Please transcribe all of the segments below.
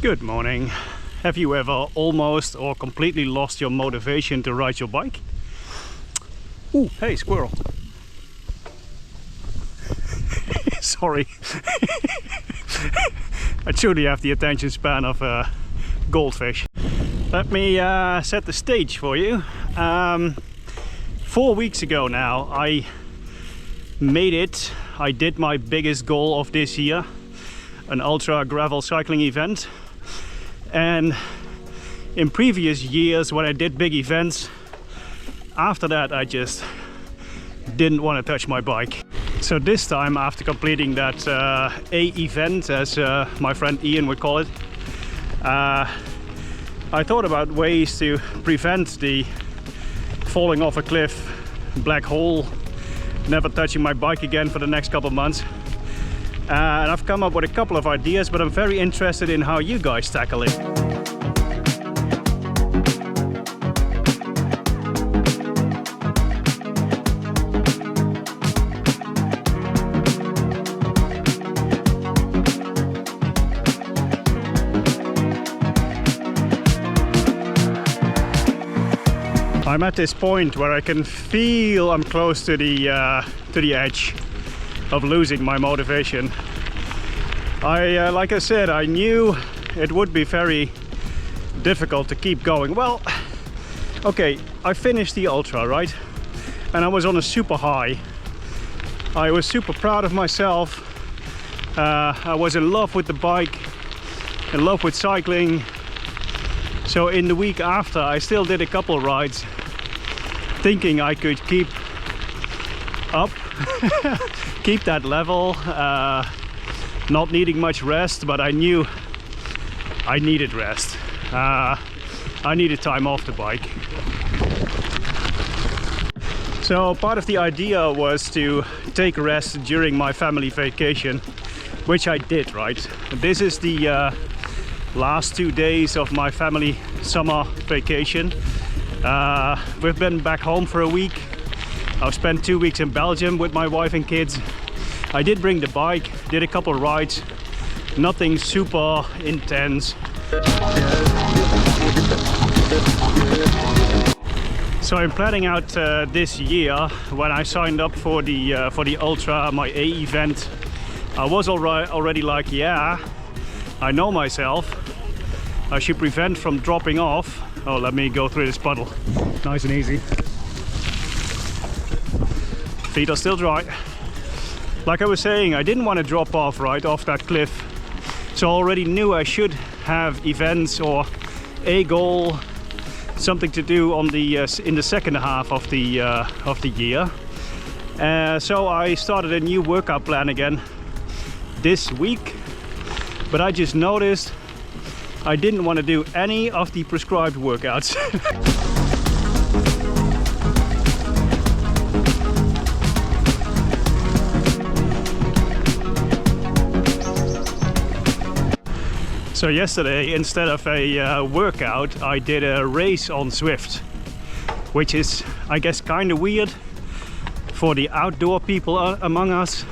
Good morning. Have you ever almost or completely lost your motivation to ride your bike? Ooh, hey, squirrel. Sorry. I truly have the attention span of a goldfish. Let me set the stage for you. 4 weeks ago now, I made it. I did my biggest goal of this year, an ultra gravel cycling event. And in previous years when I did big events, after that I just didn't want to touch my bike. So this time, after completing that A event, as my friend Ian would call it, I thought about ways to prevent the falling off a cliff, black hole, never touching my bike again for the next couple of months. And I've come up with a couple of ideas, but I'm very interested in how you guys tackle it. I'm at this point where I can feel I'm close to the edge of losing my motivation. Like I said, I knew it would be very difficult to keep going. Well, okay, I finished the ultra, right? And I was on a super high. I was super proud of myself. I was in love with the bike, in love with cycling. So in the week after, I still did a couple rides, thinking I could keep up, keep that level, not needing much rest, but I knew I needed rest. I needed time off the bike. So part of the idea was to take rest during my family vacation, which I did, right? This is the last 2 days of my family summer vacation. We've been back home for a week. I've spent 2 weeks in Belgium with my wife and kids. I did bring the bike, did a couple rides, nothing super intense. So I'm planning out this year. When I signed up for the ultra, my A event, I was already like, yeah, I know myself. I should prevent from dropping off. Oh, let me go through this puddle. Nice and easy. Feet are still dry. Like I was saying, I didn't want to drop off right off that cliff. So I already knew I should have events or a goal, something to do on the in the second half of the year. So I started a new workout plan again this week. But I just noticed I didn't want to do any of the prescribed workouts. So yesterday, instead of a workout, I did a race on Zwift, which is, I guess, kind of weird for the outdoor people among us.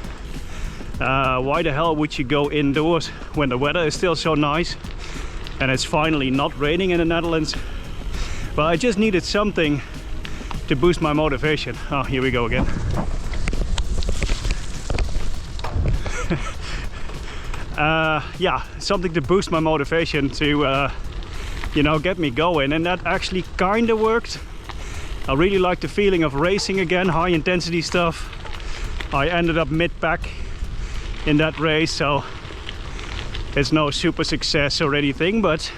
Why the hell would you go indoors when the weather is still so nice and it's finally not raining in the Netherlands? But I just needed something to boost my motivation. Oh, here we go again. Yeah, something to boost my motivation to, you know, get me going, and that actually kind of worked. I really like the feeling of racing again, high intensity stuff. I ended up mid-pack in that race, so it's no super success or anything, but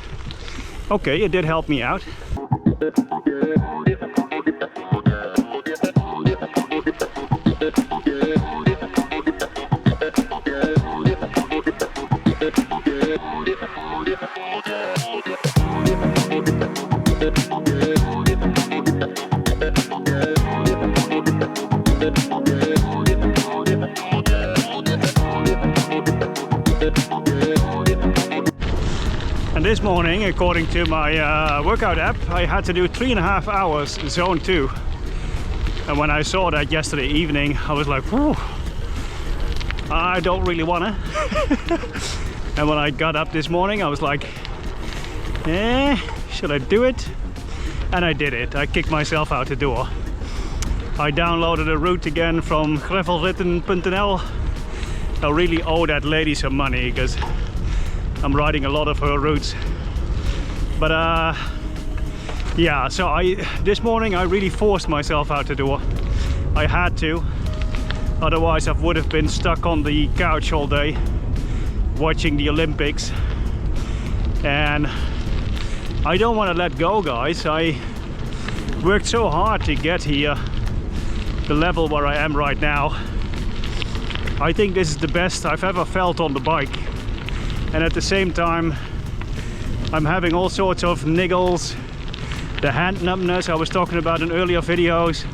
okay, it did help me out. And this morning, according to my workout app, I had to do 3.5 hours zone 2. And when I saw that yesterday evening, I was like, whew, I don't really wanna. And when I got up this morning, I was like, should I do it? And I did it. I kicked myself out the door. I downloaded a route again from gravelritten.nl. I really owe that lady some money because I'm riding a lot of her routes. But yeah, so this morning I really forced myself out the door. I had to, otherwise I would have been stuck on the couch all day watching the Olympics. And I don't want to let go, guys. I worked so hard to get here, the level where I am right now. I think this is the best I've ever felt on the bike. And at the same time, I'm having all sorts of niggles. The hand numbness I was talking about in earlier videos.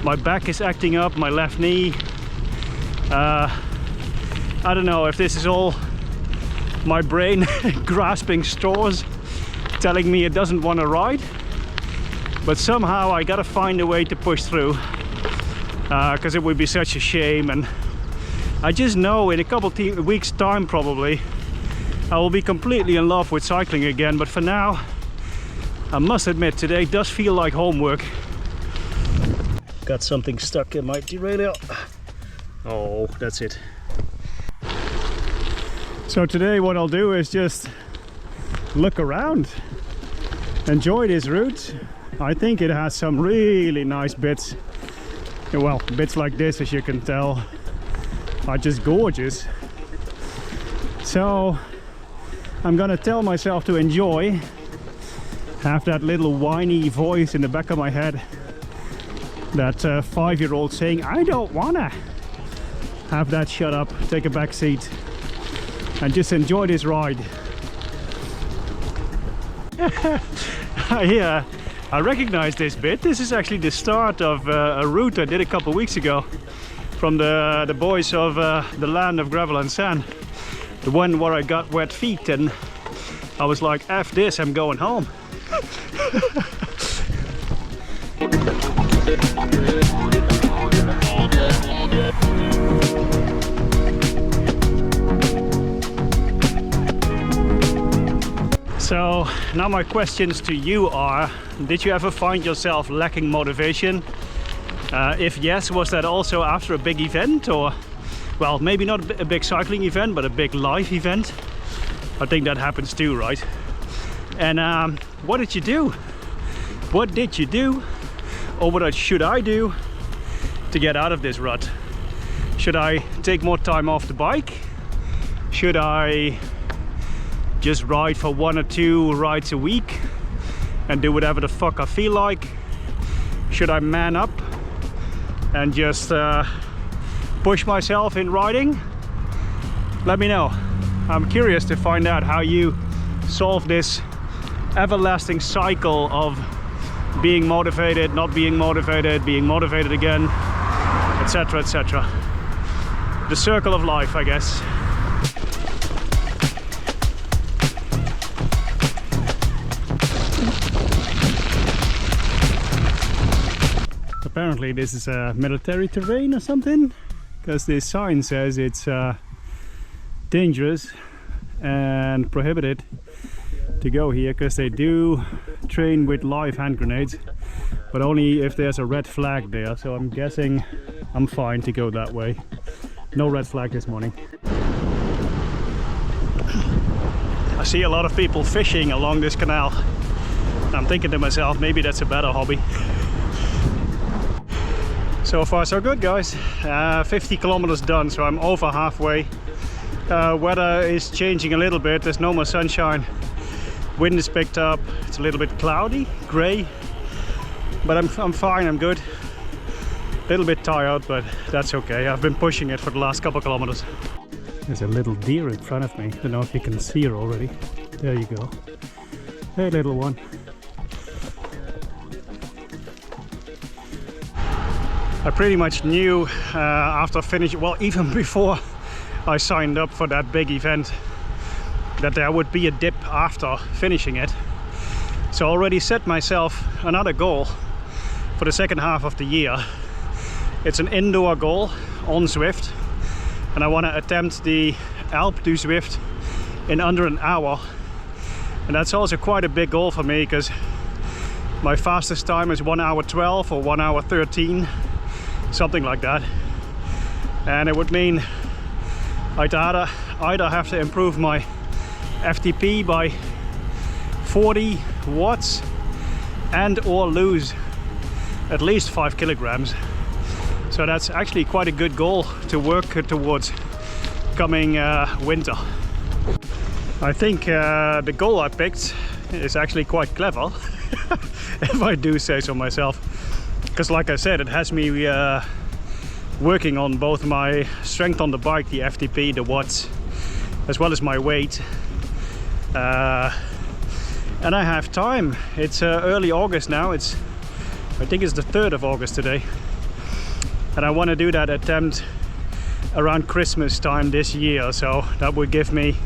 My back is acting up, my left knee. I don't know if this is all my brain grasping straws, telling me it doesn't want to ride. But somehow I gotta find a way to push through, because it would be such a shame. And I just know in a couple weeks time probably I will be completely in love with cycling again. But for now, I must admit, today does feel like homework. Got something stuck in my derailleur. Oh, that's it. So today what I'll do is just look around, enjoy this route. I think it has some really nice bits. Well, bits like this, as you can tell, are just gorgeous. So I'm gonna tell myself to enjoy, have that little whiny voice in the back of my head, that 5-year-old saying, I don't wanna. Have that shut up, take a back seat, and just enjoy this ride. Yeah, I recognize this bit. This is actually the start of a route I did a couple weeks ago from the boys of the land of gravel and sand. The one where I got wet feet and I was like, F this, I'm going home. So now my questions to you are, did you ever find yourself lacking motivation? If yes, was that also after a big event, or, well, maybe not a big cycling event, but a big life event? I think that happens too, right? And what did you do? What did you do? Or what should I do to get out of this rut? Should I take more time off the bike? Should I just ride for 1 or 2 rides a week and do whatever the fuck I feel like? Should I man up and just push myself in riding? Let me know. I'm curious to find out how you solve this everlasting cycle of being motivated, not being motivated again, etc, etc. The circle of life, I guess. Apparently this is a military terrain or something, because this sign says it's dangerous and prohibited to go here, because they do train with live hand grenades, but only if there's a red flag there. So I'm guessing I'm fine to go that way. No red flag this morning. I see a lot of people fishing along this canal. I'm thinking to myself, maybe that's a better hobby. So far so good, guys. 50 kilometers done, so I'm over halfway. Weather is changing a little bit. There's no more sunshine. Wind is picked up. It's a little bit cloudy, grey, but I'm fine, I'm good. A little bit tired, but that's okay. I've been pushing it for the last couple kilometers. There's a little deer in front of me. I don't know if you can see her already. There you go. Hey, little one. I pretty much knew after finishing, well, even before I signed up for that big event, that there would be a dip after finishing it. So I already set myself another goal for the second half of the year. It's an indoor goal on Zwift, and I want to attempt the Alpe du Zwift in under an hour. And that's also quite a big goal for me, because my fastest time is 1 hour 12 or 1 hour 13, something like that. And it would mean I'd either have to improve my FTP by 40 watts and or lose at least 5 kilograms. So that's actually quite a good goal to work towards coming winter. I think the goal I picked is actually quite clever, if I do say so myself. Because like I said, it has me working on both my strength on the bike, the FTP, the watts, as well as my weight. And I have time. It's early August now. I think it's the 3rd of August today. And I want to do that attempt around Christmas time this year. So that would give me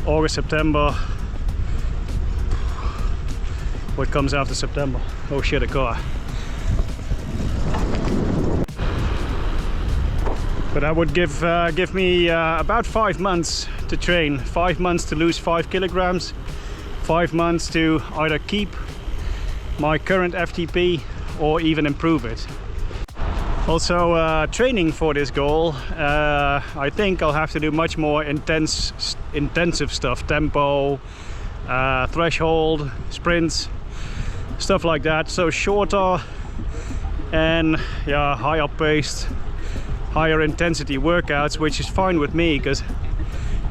August, September. What comes after September? Oh shit, a car. But that would give me about 5 months to train, 5 months to lose 5 kilograms, 5 months to either keep my current FTP or even improve it. Also, training for this goal, I think I'll have to do much more intensive stuff, tempo, threshold, sprints, stuff like that. So shorter and yeah, higher paced, higher intensity workouts, which is fine with me, because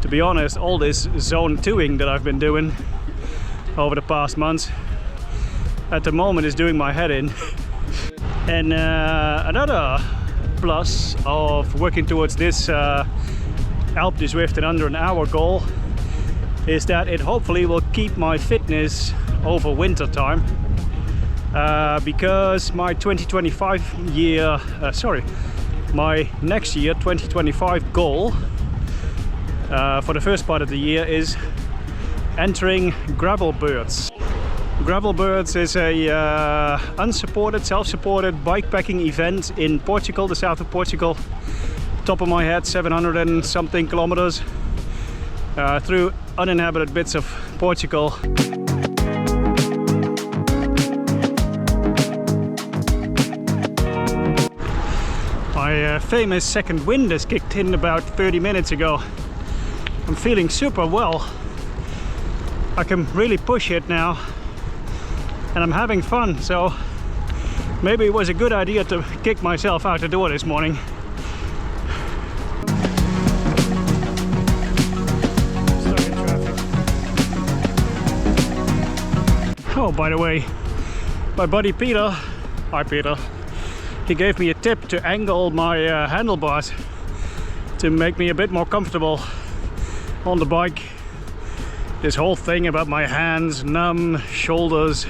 to be honest, all this zone 2ing that I've been doing over the past months at the moment is doing my head in. And another plus of working towards this Alpe du Zwift in under an hour goal is that it hopefully will keep my fitness over winter time, because my 2025 year, my next year 2025 goal for the first part of the year is entering Gravel Birds. Gravel Birds is a unsupported, self-supported bikepacking event in Portugal, the south of Portugal. Top of my head, 700 and something kilometers through uninhabited bits of Portugal. My famous second wind has kicked in about 30 minutes ago. I'm feeling super well. I can really push it now. And I'm having fun, so maybe it was a good idea to kick myself out the door this morning. Stuck in traffic. Oh, by the way, my buddy Peter, hi Peter, he gave me a tip to angle my handlebars to make me a bit more comfortable on the bike. This whole thing about my hands, numb, shoulders,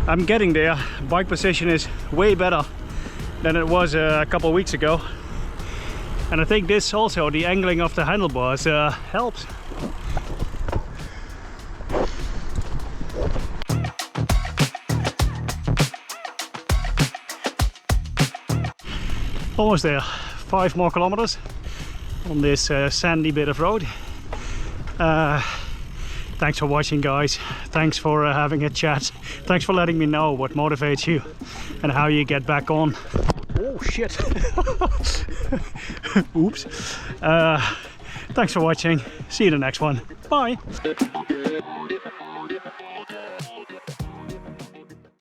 I'm getting there. Bike position is way better than it was a couple of weeks ago. And I think this also, the angling of the handlebars, helps. Almost there. 5 more kilometers on this sandy bit of road. Thanks for watching, guys. Thanks for having a chat. Thanks for letting me know what motivates you and how you get back on. Oh shit. Oops. Thanks for watching. See you in the next one. Bye.